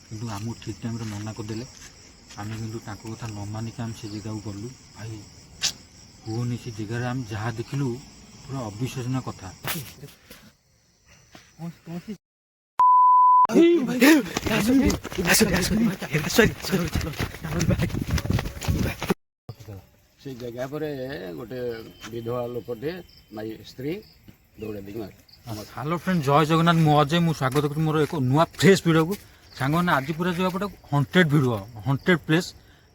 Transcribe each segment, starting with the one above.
କିନ୍ତୁ ଆମକୁ ଠିକ୍ ଟାଇମ୍ରେ ମନା କରିଦେଲେ। ଆମେ କିନ୍ତୁ ତାଙ୍କ କଥା ନ ମାନିକି ଆମେ ସେ ଜାଗାକୁ ଗଲୁ। ଭାଇ କୁହନି, ସେ ଜାଗାରେ ଆମେ ଯାହା ଦେଖିଲୁ ପୁରା ଅବିଶ୍ୱାସନୀୟ କଥା। ସେ ଜାଗା ପରେ ଗୋଟେ ବିଧବା ଲୋକଟେ ସ୍ତ୍ରୀ ଦୌଡ଼ା ଦେଇକି ମାରି। ହ୍ୟାଲୋ ଫ୍ରେଣ୍ଡ, ଜୟ ଜଗନ୍ନାଥ। ମୁଁ ଅଜୟ, ମୁଁ ସ୍ୱାଗତ କରୁଛି ମୋର ଏକ ନୂଆ ଫ୍ରେଶ୍ ଭିଡ଼ିଓକୁ। ସାଙ୍ଗମାନେ ଆଜି ପୁରା ଯିବା ଗୋଟେ ହଣ୍ଟେଡ୍ ଭିଡ଼ିଓ, ହଣ୍ଟେଡ୍ ପ୍ଲେସ୍,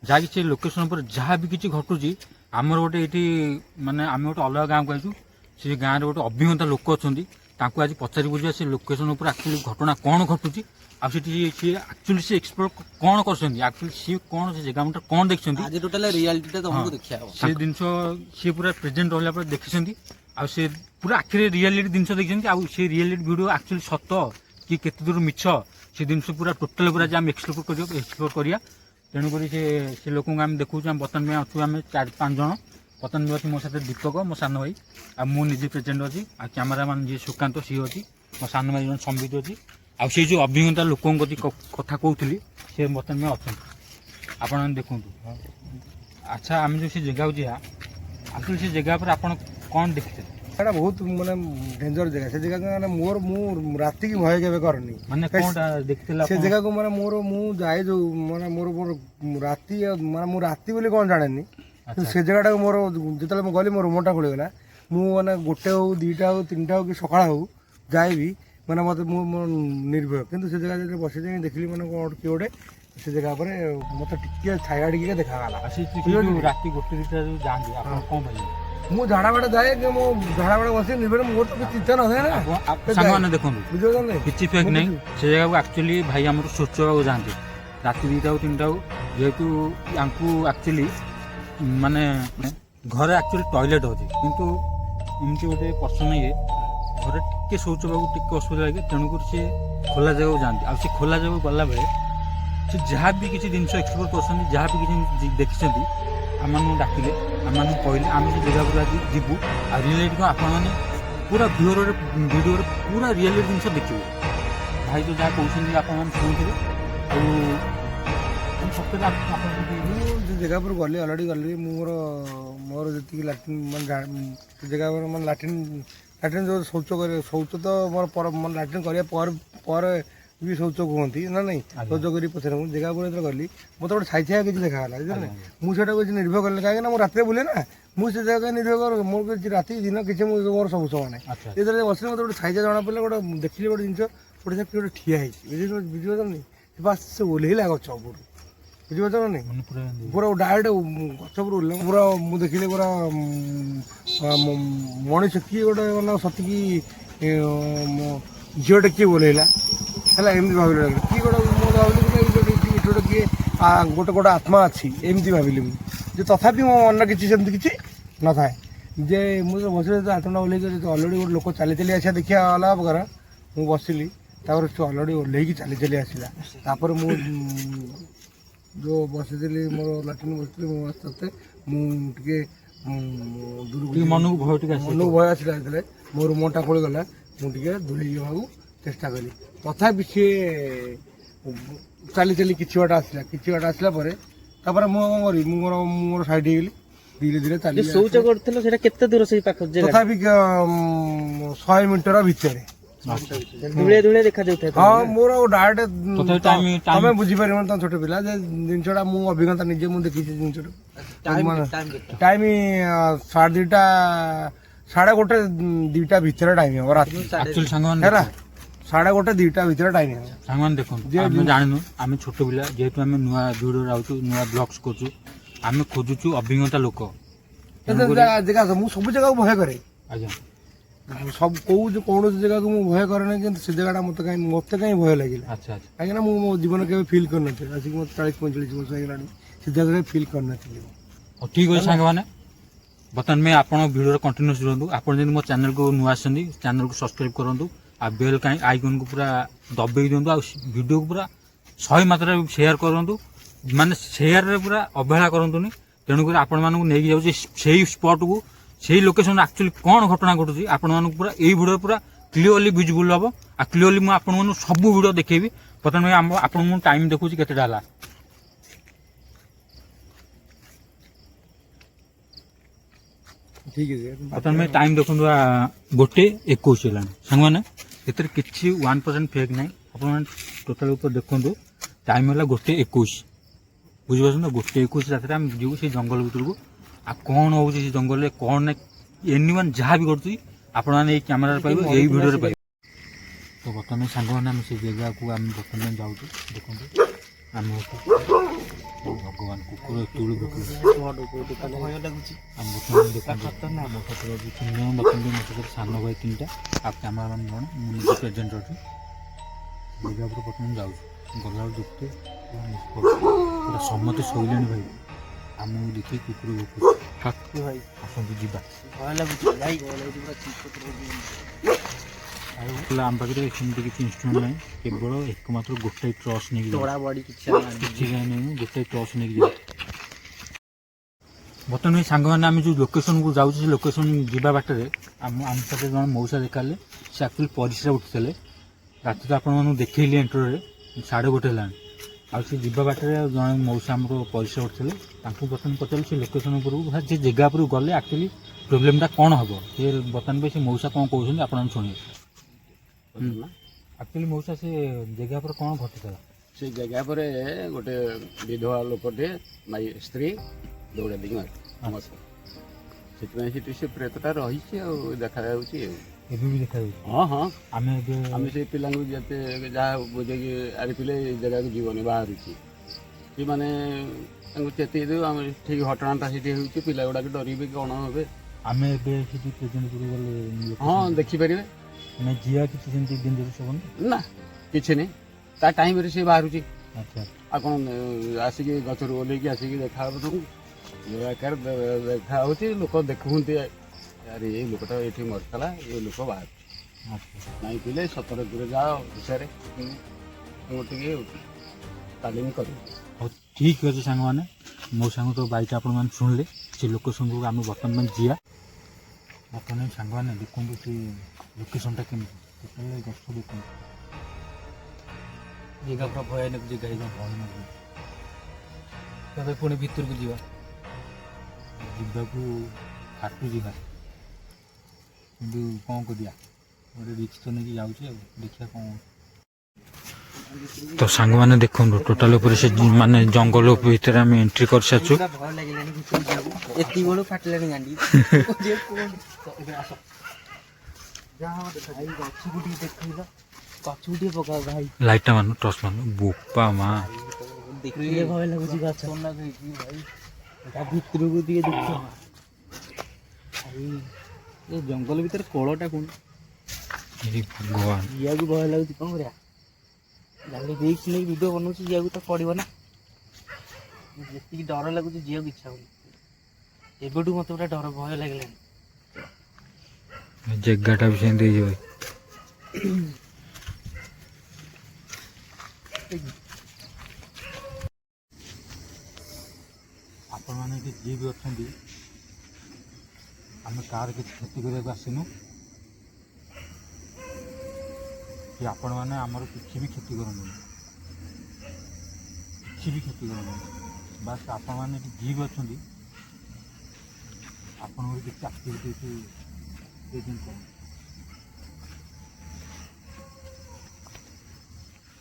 ଯାହାକି ସେ ଲୋକେସନ୍ ଉପରେ ଯାହା ବି କିଛି ଘଟୁଛି। ଆମର ଗୋଟେ ଏଇଠି ମାନେ ଆମେ ଗୋଟେ ଅଲଗା ଗାଁକୁ ଆସିଛୁ। ସେ ଗାଁରେ ଗୋଟେ ଅଭିଜ୍ଞତା ଲୋକ ଅଛନ୍ତି, ତାଙ୍କୁ ଆଜି ପଚାରି ବୁଝିବା ସେ ଲୋକେସନ୍ ଉପରେ ଆକ୍ଚୁଆଲି ଘଟଣା କ'ଣ ଘଟୁଛି, ଆଉ ସେଠି ସିଏ ଆକ୍ଚୁଆଲି ସେ ଏକ୍ସପ୍ଲୋର କ'ଣ କରୁଛନ୍ତି, ଆକ୍ଚୁଆଲି ସିଏ କ'ଣ ସେ ଜାଗା ମୁଣ୍ଡରେ କ'ଣ ଦେଖିଛନ୍ତି, ଆଜି ଟୋଟାଲ ରିଆଲିଟିଟା ତମକୁ ଦେଖିବା ହବ। ସେ ଜିନିଷ ସିଏ ପୁରା ପ୍ରେଜେଣ୍ଟ ରହିଲା ପରେ ଦେଖିଛନ୍ତି। ଆଉ ସେ ପୁରା ଆଖିରେ ରିଆଲିଟି ଜିନିଷ ଦେଖିଛନ୍ତି। ଆଉ ସେ ରିଆଲିଟି ଭିଡ଼ିଓ ଆକ୍ଚୁଆଲି ସତ କି କେତେ ଦୂର ମିଛ, ସେ ଜିନିଷ ପୁରା ଟୋଟାଲ ପୁରା ଯେ ଆମେ ଏକ୍ସପ୍ଲୋର କରିବା। ତେଣୁକରି ସେ ଲୋକଙ୍କୁ ଆମେ ଦେଖାଉଛୁ। ଆମେ ବର୍ତ୍ତମାନ ପାଇଁ ଅଛୁ ଆମେ 4-5 ଜଣ। ବର୍ତ୍ତମାନ ବି ଅଛି ମୋ ସାଥିରେ ଦୀପକ, ମୋ ସାନ ଭାଇ, ଆଉ ମୁଁ ନିଜେ ପ୍ରେଜେଣ୍ଟ ଅଛି। ଆଉ କ୍ୟାମେରାମ୍ୟାନ୍ ଯିଏ ସୁକାନ୍ତ ସିଏ ଅଛି, ମୋ ସାନ ଭାଇ ଜଣେ ସମ୍ବିତ ଅଛି। ଆଉ ସେଇ ଯେଉଁ ଅଭିଜ୍ଞତା ଲୋକଙ୍କ କଥା କହୁଥିଲି ସେ ବର୍ତ୍ତମାନ ପାଇଁ ଅଛନ୍ତି, ଆପଣମାନେ ଦେଖନ୍ତୁ। ଆଚ୍ଛା, ଆମେ ଯେଉଁ ସେ ଜାଗାକୁ ଯିବା, ଆକ୍ଚୁଆଲି ସେ ଜାଗା ଉପରେ ଆପଣ କ'ଣ ଦେଖିଥିଲେ? ସେଟା ବହୁତ ମାନେ ଡେଞ୍ଜର ଜାଗା। ସେ ଜାଗାକୁ ମାନେ ମୁଁ ରାତିକି ଭୟ କେବେ କରନି। ମାନେ କଣଟା ଦେଖିଥିଲେ ସେ ଜାଗାକୁ ମାନେ ମୁଁ ଯାଏ ଯୋଉ ମାନେ ମୋର ରାତି ମାନେ ମୁଁ ରାତି ବୋଲି କ'ଣ ଜାଣେନି, କିନ୍ତୁ ସେ ଜାଗାଟାକୁ ମୋର ଯେତେବେଳେ ମୁଁ ଗଲି ମୋ ରୁମଟା ଖୋଲିଗଲା। ମୁଁ ମାନେ 1 ହଉ 2ଟା ହଉ 3ଟା ହଉ କି ସକାଳ ହଉ ଯାଏବି ମାନେ ମୋତେ ମୁଁ ନିର୍ଭୟ। କିନ୍ତୁ ସେ ଜାଗା ଯେତେବେଳେ ବସି ଯାଇ ଦେଖିଲି ମାନେ କ'ଣ କିଏ ଗୋଟେ ସେ ଜାଗା ଉପରେ ମୋତେ ଟିକେ ଛାୟା ଟିକେ ଦେଖାଗଲା। ରାତି 1-2ଟା ଯାଆନ୍ତି ଆପଣ କ'ଣ ପାଇଁ? ମୁଁ ଝାଡ଼ା ବାଡ଼ା ଯାଏ, ମୁଁ ଝାଡ଼ା ବାଡ଼ା ବସି ନିର୍ଭୟ, ମୋର ତ କିଛି ଚିନ୍ତା ନଥାଏ ନା। ସାଙ୍ଗମାନେ ଦେଖନ୍ତୁ, ବୁଝିପାରୁଛନ୍ତି କିଛି ଫେକ୍ ନାହିଁ। ସେ ଜାଗାକୁ ଆକ୍ଚୁଆଲି ଭାଇ ଆମର ଶୌଚବାକୁ ଯାଆନ୍ତି ରାତି 2ଟା ହଉ 3ଟା ହଉ। ଯେହେତୁ ୟାଙ୍କୁ ଆକ୍ଚୁଆଲି ମାନେ ଘରେ ଆକ୍ଚୁଆଲି ଟଏଲେଟ୍ ଅଛି, କିନ୍ତୁ ଏମିତି ଗୋଟେ ପର୍ସନ ଇଏ ଘରେ ଟିକେ ଶୌଚ ପାଇବାକୁ ଟିକେ ଅସୁବିଧା ଲାଗେ। ତେଣୁକରି ସେ ଖୋଲା ଜାଗାକୁ ଯାଆନ୍ତି। ଆଉ ସେ ଖୋଲା ଜାଗାକୁ ଗଲାବେଳେ ସେ ଯାହା ବି କିଛି ଜିନିଷ ଏକ୍ସପ୍ଲୋର କରୁଛନ୍ତି, ଯାହା ବି କିଛି ଦେଖିଛନ୍ତି, ଆମମାନଙ୍କୁ ଡାକିଲେ, ଆମମାନଙ୍କୁ କହିଲେ ଆମେ ସେ ଜାଗାକୁ ଆଜି ଯିବୁ। ଆଉ ରିଆଲିଟି କ'ଣ ଆପଣମାନେ ପୁରା ଭିଡ଼ିଓରେ ପୁରା ରିଆଲିଟି ଜିନିଷ ଦେଖିବେ। ଭାଇ ତ ଯାହା କହୁଛନ୍ତି ଆପଣମାନେ ଶୁଣିଥିବେ। ଆଉ ସତରେ ଆପଣ ମୁଁ ସେ ଜାଗା ଉପରେ ଗଲି, ଅଲରେଡ଼ି ଗଲି। ମୋର ଯେତିକି ଲାଟ୍ରିନ୍ ମାନେ ସେ ଜାଗା ଉପରେ ମାନେ ଲାଟ୍ରିନ୍ ଯେଉଁ ଶୌଚ ତ ମୋର ମାନେ ଲାଟ୍ରିନ୍ କରିବା ପରେ ବି ଶୌଚ କୁହନ୍ତି ନା ନାହିଁ, ଶୌଚ କରି ପଛରେ ମୁଁ ଜାଗା ଉପରେ ଯେତେବେଳେ ଗଲି ମୋତେ ଗୋଟେ ଛାଇ କିଛି ଦେଖାଗଲା, ବୁଝିଲେ। ମୁଁ ସେଇଟାକୁ କିଛି ନିର୍ଭର କଲି, କାହିଁକି ନା ମୁଁ ରାତିରେ ବୁଲେ ନା, ମୁଁ ସେ ଜାଗା ନିର୍ଭର କର, ମୋର କିଛି ରାତି ଦିନ କିଛି ମୋର ସବୁ ସମାନ। ଯେତେବେଳେ ବସିଲେ ମୋତେ ଗୋଟେ ଛାଇଜା ଜଣା ପଡ଼ିଲା, ଗୋଟେ ଦେଖିଲି ଗୋଟେ ଜିନିଷ, ଗୋଟେ କିଏ ଗୋଟେ ଠିଆ ହେଇଛି, ବୁଝିପାରୁଛନ୍ତି। ବାସ୍ ସେ ଓହ୍ଲେଇଲା ଗଛ ଉପରୁ, ବୁଝିପାରୁଛ ନା। ପୁରା ଡାଇରେକ୍ଟ ଗଛ ଉପରୁ ଓହ୍ଲେଇଲା ପୁରା। ମୁଁ ଦେଖିଲି ପୁରା ମଣିଷ କିଏ ଗୋଟେ ମାନେ ସତିକି ଝିଅଟେ କିଏ ଓହ୍ଲେଇଲା ହେଲା, ଏମିତି ଭାବିଲି। କିଏ ଗୋଟେ ମୁଁ ଭାବିଲି ଏଠି ଗୋଟେ କିଏ ଗୋଟେ ଆତ୍ମା ଅଛି ଏମିତି ଭାବିଲି ମୁଁ। ଯେ ତଥାପି ମୋ ମନରେ କିଛି ସେମିତି କିଛି ନଥାଏ। ଯେ ମୁଁ ବସିଲି ଆତ୍ମାଟା ଓହ୍ଲେଇକି ଅଲରେଡ଼ି ଗୋଟେ ଲୋକ ଚାଲି ଚାଲି ଆସିବା ଦେଖିବା ଅଲଗା ପ୍ରକାର। ମୁଁ ବସିଲି, ତାପରେ ସେ ଅଲରେଡ଼ି ଓହ୍ଲେଇକି ଚାଲି ଚାଲି ଆସିଲା। ତାପରେ ମୁଁ ଯେଉଁ ବସିଥିଲି ମୋର ଲାଟ୍ରିନ୍ ବସିଥିଲି, ମୋ ଆସ୍ତେ ମୁଁ ଟିକେ ମନକୁ ଭୟ ଆସିଲା। ଯେତେବେଳେ ମୋ ରୁମଟା ଖୋଲିଗଲା, ମୁଁ ଟିକେ ଦୂରେଇ ଯିବାକୁ ଚେଷ୍ଟା କଲି। ତଥାପି ସିଏ ଚାଲି ଚାଲି କିଛି ବାଟ ଆସିଲା ପରେ ତାପରେ ମୁଁ କ'ଣ କରିବି, ମୁଁ ମୋର ସାଇଡ୍ ହେଇଗଲି। ଧୀରେ ଧୀରେ ଚାଲି ଶୌଚ କରୁଥିଲ ସେଟା କେତେ ଦୂର ସେଇ ପାଖ? ତଥାପି 100 ମିଟର ଭିତରେ ଧୂଳିଆ ଦେଖାଯାଉଥାଏ। ହଁ, ମୋର ଡାଇରେକ୍ଟ ତମେ ବୁଝିପାରିବନି, ତମ ଛୋଟ ପିଲା, ଯେ ଜିନିଷଟା ମୁଁ ଅଭିଜ୍ଞତା ନିଜେ ମୁଁ ଦେଖିଛି ଜିନିଷଟା। ଟାଇମ୍ 2:30 1:30 ଭିତରେ ଟାଇମ୍ ହବ ରାତି ହେଲା। 1:30 ଭିତରେ ଟାଇମ୍ ହବ। ସାଙ୍ଗମାନେ ଦେଖନ୍ତୁ, ଆମେ ଜାଣିନୁ, ଆମେ ଛୋଟ ପିଲା, ଯେହେତୁ ଆମେ ନୂଆ ଭିଡ଼ିଓରେ ଆଉଛୁ, ନୂଆ ବ୍ଲଗ୍ସ କରୁଛୁ, ଆମେ ଖୋଜୁଛୁ ଅଭିଜ୍ଞତା ଲୋକ। ମୁଁ ସବୁ ଜାଗାକୁ ଭୟ କରେ। ଆଜ୍ଞା, ସବୁ କୌଣସି ଜାଗାକୁ ମୁଁ ଭୟ କରେ ନାହିଁ, କିନ୍ତୁ ସେ ଜାଗାଟା ମୋତେ କାହିଁ ଭୟ ଲାଗିଲା। ଆଚ୍ଛା, କାହିଁକିନା ମୁଁ ମୋ ଜୀବନ କେବେ ଫିଲ୍ କରିନଥିଲି। ଆସିକି ମୋତେ 40-45 ବର୍ଷ ହେଇଗଲାଣି, ସେ ଜାଗାରେ ଫିଲ୍ କରିନଥିଲି। ହଉ ଠିକ୍ ଅଛି ସାଙ୍ଗମାନେ, ବର୍ତ୍ତମାନ ପାଇଁ ଆପଣ ଭିଡ଼ିଓରେ କଣ୍ଟିନ୍ୟୁସ୍ ରୁହନ୍ତୁ। ଆପଣ ଯଦି ମୋ ଚ୍ୟାନେଲକୁ ନୂଆ ଆସିଛନ୍ତି, ଚ୍ୟାନେଲକୁ ସବସ୍କ୍ରାଇବ୍ କରନ୍ତୁ, ଆଉ ବେଲ୍ ଆଇକନ୍କୁ ପୁରା ଦବେଇ ଦିଅନ୍ତୁ, ଆଉ ଭିଡ଼ିଓକୁ ପୁରା 100 ମାତ୍ରାରେ ସେୟାର କରନ୍ତୁ। ମାନେ ସେୟାରରେ ପୁରା ଅବହେଳା କରନ୍ତୁନି। ତେଣୁକରି ଆପଣମାନଙ୍କୁ ନେଇକି ଯାଉଛି ସେଇ ସ୍ପଟ୍କୁ, ସେଇ ଲୋକେସନ୍ ଆକ୍ଚୁଆଲି କ'ଣ ଘଟଣା ଘଟୁଛି ଆପଣମାନଙ୍କୁ ପୁରା ଏଇ ଭିଡ଼ିଓରେ ପୁରା କ୍ଲିୟରଲି ଭିଜିବୁଲ୍ ହେବ। ଆଉ କ୍ଲିୟରଲି ମୁଁ ଆପଣମାନଙ୍କୁ ସବୁ ଭିଡ଼ିଓ ଦେଖେଇବି। ବର୍ତ୍ତମାନ ଭାଇ ଆପଣଙ୍କୁ ମୁଁ ଟାଇମ୍ ଦେଖୁଛି କେତେଟା ହେଲା। ଠିକ୍ ଅଛି ବର୍ତ୍ତମାନ ଭାଇ ଟାଇମ୍ ଦେଖନ୍ତୁ 1:21 ହେଲାଣି। ସାଙ୍ଗମାନେ ଏଥିରେ କିଛି 1% ଫେକ୍ ନାହିଁ। ଆପଣମାନେ ଟୋଟାଲ ଉପରେ ଦେଖନ୍ତୁ ଟାଇମ୍ ହେଲା 1:21। ବୁଝିପାରୁଛନ୍ତି ତ? 1:21 ରାତିରେ ଆମେ ଯିବୁ ସେଇ ଜଙ୍ଗଲ ଭିତରକୁ। ଆଉ କ'ଣ ହେଉଛି ସେ ଜଙ୍ଗଲରେ କ'ଣ ନାହିଁ ଏନିୱାନ୍ ଯାହା ବି କରୁଛି ଆପଣମାନେ ଏଇ କ୍ୟାମେରାରେ ପାଇବେ, ଏଇ ଭିଡ଼ିଓରେ ପାଇବେ। ତ ବର୍ତ୍ତମାନ ସାଙ୍ଗମାନେ ଆମେ ସେ ଜାଗାକୁ ଆମେ ବର୍ତ୍ତମାନ ଯାଉଛୁ। ଦେଖନ୍ତୁ ଆମେ ଭଗବାନ କୁକୁର ଏତେବେଳେ ଭୁକିଲେ ଭୟ ଲାଗୁଛି। ଆମେ ବର୍ତ୍ତମାନ ଦେଖନ୍ତୁ ମୋ ପାଖରେ ଅଛି 3 ଜଣ ବାପିନ୍ତି, ମୋ ପାଖରେ ସାନ ଭାଇ 3ଟା ଆଉ କ୍ୟାମେରାମ୍ୟାନ୍ ଜଣେ, ମୁଁ ନିଜେ ପ୍ରେଜେଣ୍ଟ ଅଛି। ଜାଗା ଉପରେ ବର୍ତ୍ତମାନ ଯାଉଛୁ। ଗଲାବେଳକୁ ଦେଖତେ ପୁରା ସମସ୍ତେ ଶୋଇଲେଣି ଭାଇ। ଆମକୁ ଦେଖି କୁକୁର ଭୁକୁଛି। ଭାଇ ଆସନ୍ତୁ ଯିବା। ଭୟ ଲାଗୁଛି ଭାଇ, ଭୟ ଲାଗୁଛି ପୁରା ଚିତ୍ର। ଆଉ ହେଲା ଆମ ପାଖରେ ସେମିତି କିଛି ଇନଷ୍ଟ୍ରୁମେଣ୍ଟ ନାହିଁ, କେବଳ ଏକମାତ୍ର ଗୋଟାଏ ଟ୍ରସ୍ ନେଇକି ଯାଉ। ତୋଡ଼ା ବଡ଼ି କିଛି କିଛି ନେଇନି, ଗୋଟାଏ ଟ୍ରସ୍ ନେଇକି ଯାଉ। ବର୍ତ୍ତମାନ ଏଇ ସାଙ୍ଗମାନେ ଆମେ ଯେଉଁ ଲୋକେସନ୍କୁ ଯାଉଛୁ ସେ ଲୋକେସନ୍ ଯିବା ବାଟରେ ଆମ ପାଖରେ ଜଣେ ମଉସା ଦେଖାହେଲେ। ସେ ଆକ୍ଚୁଆଲି ପରିସ୍ରା ଉଠିଥିଲେ। ରାତି ତ ଆପଣମାନଙ୍କୁ ଦେଖେଇଲି ଏଣ୍ଟ୍ରୋରେ 1:30 ହେଲାଣି। ଆଉ ସେ ଯିବା ବାଟରେ ଜଣେ ମଉସା ଆମର ପରିସ୍ରା ଉଠିଥିଲେ। ତାଙ୍କୁ ବର୍ତ୍ତମାନ ପଚାରିଲି ସେ ଲୋକେସନ୍ ଉପରକୁ ସେ ଜାଗା ଉପରକୁ ଗଲେ ଆକ୍ଚୁଆଲି ପ୍ରୋବ୍ଲେମ୍ଟା କ'ଣ ହେବ। ସେ ବର୍ତ୍ତମାନ ପାଇଁ ସେ ମଉସା କ'ଣ କହୁଛନ୍ତି ଆପଣମାନେ ଶୁଣିବେ। ଆକ୍ଚୁଆଲି ମଉସା ସେ ଜାଗା ଉପରେ କ'ଣ ଘଟିଥିଲା? ସେ ଜାଗା ପରେ ଗୋଟେ ବିଧବା ଲୋକଟେ ସ୍ତ୍ରୀ ଦୌଡ଼ା ଦେଇକି ମାରି ସେଥିପାଇଁ ସେଠି ସେ ପ୍ରେତଟା ରହିଛି ଆଉ ଦେଖାଯାଉଛି ଆଉ। ଏବେ ବି ଦେଖାଯାଉଛି। ହଁ ହଁ ଆମେ ଏବେ ଆମେ ସେ ପିଲାଙ୍କୁ ଯେତେ ଯାହା ବୁଝେଇକି ଆଣିଥିଲେ ଏ ଜାଗାକୁ ଯିବନି ବାହାରୁଛି, ସେମାନେ ତାଙ୍କୁ ଚେତେଇ ଦେଉ। ଆମେ ଠିକ୍ ଘଟଣାଟା ସେଠି ହେଉଛି, ପିଲା ଗୁଡ଼ାକ ଡରିବେ କି କ'ଣ ହେବେ। ଆମେ ଏବେ ସେଠି ପ୍ରେଜେଣ୍ଟ କରି ଗଲେ ହଁ ଦେଖିପାରିବେ ମାନେ ଜିଆ କିଛି ସେମିତି ଡେଞ୍ଜରସ୍ ହେବନି ନା, କିଛି ନାହିଁ। ତା ଟାଇମ୍ରେ ସେ ବାହାରୁଛି। ଆଚ୍ଛା ଆଉ କ'ଣ ଆସିକି ଗଛରୁ ଓହ୍ଲେଇକି ଆସିକି ଦେଖାହେବ ତମକୁ? ଆକାର ଦେଖା ହେଉଛି, ଲୋକ ଦେଖୁଛନ୍ତି ଆରେ ଏଇ ଲୋକଟା ଏଠି ମରିଥିଲା, ଏ ଲୋକ ବାହାରୁଛି। ଆଚ୍ଛା ନାଇଁ ପିଲେ ସତରେ ଦୂରେ ଯାଅ ବିଷୟରେ ଟିକେ ତାଲିମ କରିବ। ହଉ ଠିକ୍ ଅଛି ସାଙ୍ଗମାନେ, ମୋ ସାଙ୍ଗ ତ ବାଇଟା ଆପଣମାନେ ଶୁଣିଲେ। ସେ ଲୋକେସନ୍କୁ ଆମେ ବର୍ତ୍ତମାନ ଯିବା। ବର୍ତ୍ତମାନ ସାଙ୍ଗମାନେ ଦେଖନ୍ତୁ ସେ ଲୋକେସନ୍ଟା କେମିତି, କେତେବେଳେ ଗଛ ଦେଖନ୍ତୁ ଜାଗା ପୁରା ଭୟାନକ ଜାଗା ହେଇଯିବ। ଭୟାନକ ତାପରେ ପୁଣି ଭିତରକୁ ଯିବା। ଯିବାକୁ ଫାଟୁଛି ଭାଇ, କିନ୍ତୁ କ'ଣ କରିବା, ଗୋଟେ ରିକ୍ସ ତ ନେଇକି ଯାଉଛି ଆଉ ଦେଖିବା କ'ଣ। ତ ସାଙ୍ଗମାନେ ଦେଖନ୍ତୁ ଟୋଟାଲ ଉପରେ ସେ ମାନେ ଜଙ୍ଗଲ ଭିତରେ ଆମେ ଏଣ୍ଟ୍ରି କରିସାରିଛୁ। ପୁରା ଭୟ ଲାଗିଲାଣି ଭିତରକୁ ଯିବାକୁ। ଏତିକି ବେଳୁ ଫାଟିଲାଣି ଗାଣ୍ଡି। ଗଛକୁ ଟିକେ ଦେଖେଇଲ, ଗଛକୁ ଟିକେ ପକାଅ ଭାଇ। ଲାଇଟଟା ମାନ ଟର୍ଚ ମାନ ବୋପା ମା ଦେଖିଲେ ଭୟ ଲାଗୁଛି ଗଛ। ତା ଭିତରକୁ ଟିକେ ଦେଖ ଭାଇ, ଏ ଜଙ୍ଗଲ ଭିତରେ କୋଳଟା କ'ଣ ଭଗବାନ। ଯିବାକୁ ଭୟ ଲାଗୁଛି, କ'ଣ କରିବା? ଗାଣ୍ଡି ରିକ୍ସ ନେଇକି ଭିଡ଼ିଓ ବନଉଛି, ଯିବାକୁ ତ ପଡ଼ିବ ନା। ଯେତିକି ଡର ଲାଗୁଛି ଯିବାକୁ ଇଚ୍ଛା ହଉନି। ଏବେଠୁ ମୋତେ ପୁରା ଡର ଭୟ ଲାଗିଲାଣି। ଜାଗାଟା ବି ସେମିତି ହେଇଯିବ। ଆପଣମାନେ ଏଠି ଯିଏ ବି ଅଛନ୍ତି, ଆମେ କାହାର କିଛି କ୍ଷତି କରିବାକୁ ଆସିନୁ କି ଆପଣମାନେ ଆମର କିଛି ବି କ୍ଷତି କରନ୍ତୁନି, କିଛି ବି କ୍ଷତି କରନ୍ତୁନି। ବାସ୍ ଆପଣମାନେ ଏଠି ଯିଏ ବି ଅଛନ୍ତି ଆପଣଙ୍କର କିଛି ଆକ୍ଟିଭିଟି ଏଠି ପ୍ରେଜେଣ୍ଟ କରନ୍ତୁ।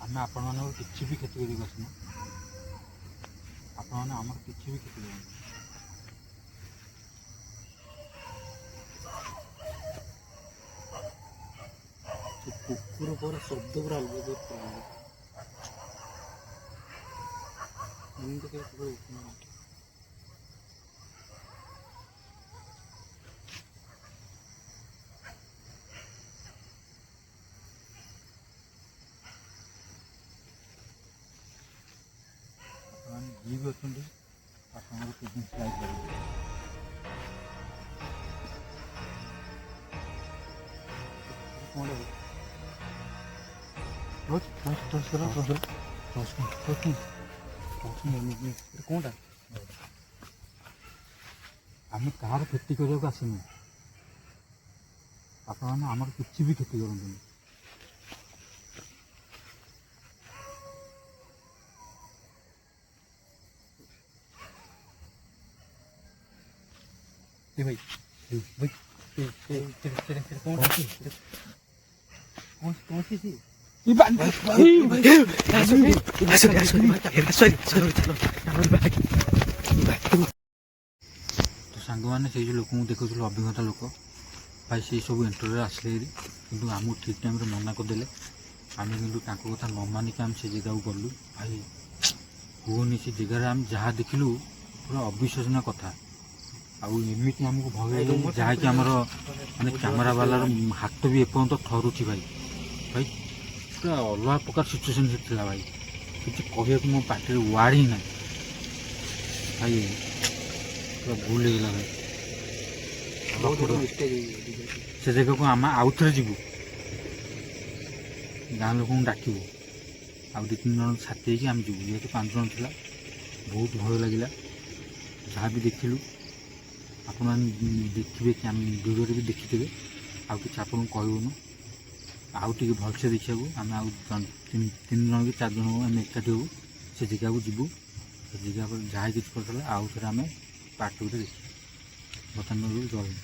ଆମେ ଆପଣମାନଙ୍କର କିଛି ବି କ୍ଷତି କରିବାକୁ ଆସିନୁ, ଆପଣମାନେ ଆମର କିଛି ବି କ୍ଷତି କରନ୍ତୁ। କୁକୁର ପରେ ଶବ୍ଦ ପୁରା ଅଲଗା ଏମିତି କେବେ କୁକୁର ଉଠୁନାହାନ୍ତି। ଆପଣମାନେ ଯିଏ ବି ଅଛନ୍ତି ଆପଣଙ୍କର ପ୍ରେଜେନ୍ସ ଯାଇପାରିବେ। କ'ଣଟା? ଆମେ କାହାର କ୍ଷତି କରିବାକୁ ଆସିନୁ, ଆପଣମାନେ ଆମର କିଛି ବି କ୍ଷତି କରନ୍ତୁନି। ଭାଇ ଭାଇ ତ ସାଙ୍ଗମାନେ ସେଇ ଯେଉଁ ଲୋକଙ୍କୁ ଦେଖୁଥିଲୁ ଅଭିଜ୍ଞତା ଲୋକ ଭାଇ ସେଇ ସବୁ ଇଣ୍ଟରଭ୍ୟୁରେ ଆସିଲେ ହେରି କିନ୍ତୁ ଆମକୁ ଠିକ୍ ଟାଇମ୍ରେ ମନା କରିଦେଲେ। ଆମେ କିନ୍ତୁ ତାଙ୍କ କଥା ନ ମାନିକି ଆମେ ସେ ଜାଗାକୁ ଗଲୁ। ଭାଇ କୁହନି ସେ ଜାଗାରେ ଆମେ ଯାହା ଦେଖିଲୁ ପୁରା ଅବିଶ୍ୱାସନୀୟ କଥା। ଆଉ ଏମିତି ଆମକୁ ଭୟ ଲାଗିଲା ଯାହାକି ଆମର ମାନେ କ୍ୟାମେରା ବାଲାର ହାତ ବି ଏପର୍ଯ୍ୟନ୍ତ ଥରୁଛି ଭାଇ। ଭାଇ ପୁରା ଅଲଗା ପ୍ରକାର ସିଚୁଏସନ୍ ସେଠି ଥିଲା ଭାଇ। କିଛି କହିବାକୁ ମୋ ପାଟିରେ ୱାର୍ଡ଼ ହିଁ ନାହିଁ ଭାଇ। ପୁରା ଭୁଲ ହେଇଗଲା ଭାଇ। ସେ ଜାଗାକୁ ଆମେ ଆଉଥରେ ଯିବୁ, ଗାଁ ଲୋକଙ୍କୁ ଡାକିବୁ, ଆଉ 2-3 ଜଣ ସାଥି ହେଇକି ଆମେ ଯିବୁ। ଯେହେତୁ 5 ଜଣ ଥିଲା ବହୁତ ଭୟ ଲାଗିଲା। ଯାହା ବି ଦେଖିଲୁ ଆପଣମାନେ ଦେଖିବେ କି ଆମେ ଭିଡ଼ିଓରେ ବି ଦେଖିଥିବେ। ଆଉ କିଛି ଆପଣଙ୍କୁ କହିବୁନୁ। ଆଉ ଟିକେ ଭଲସେ ଦେଖିବାକୁ ଆମେ ଆଉ 3 ଜଣ କି 4 ଜଣ ଆମେ ଏକାଠି ହେବୁ, ସେ ଜାଗାକୁ ଯିବୁ। ସେ ଜାଗା ପରେ ଯାହା କିଛି କରିଥିଲା ଆଉ ଥରେ ଆମେ ପାର୍ଟ 2ରେ ଦେଖିବୁ। ବର୍ତ୍ତମାନ ଜୟ ହିନ୍ଦ।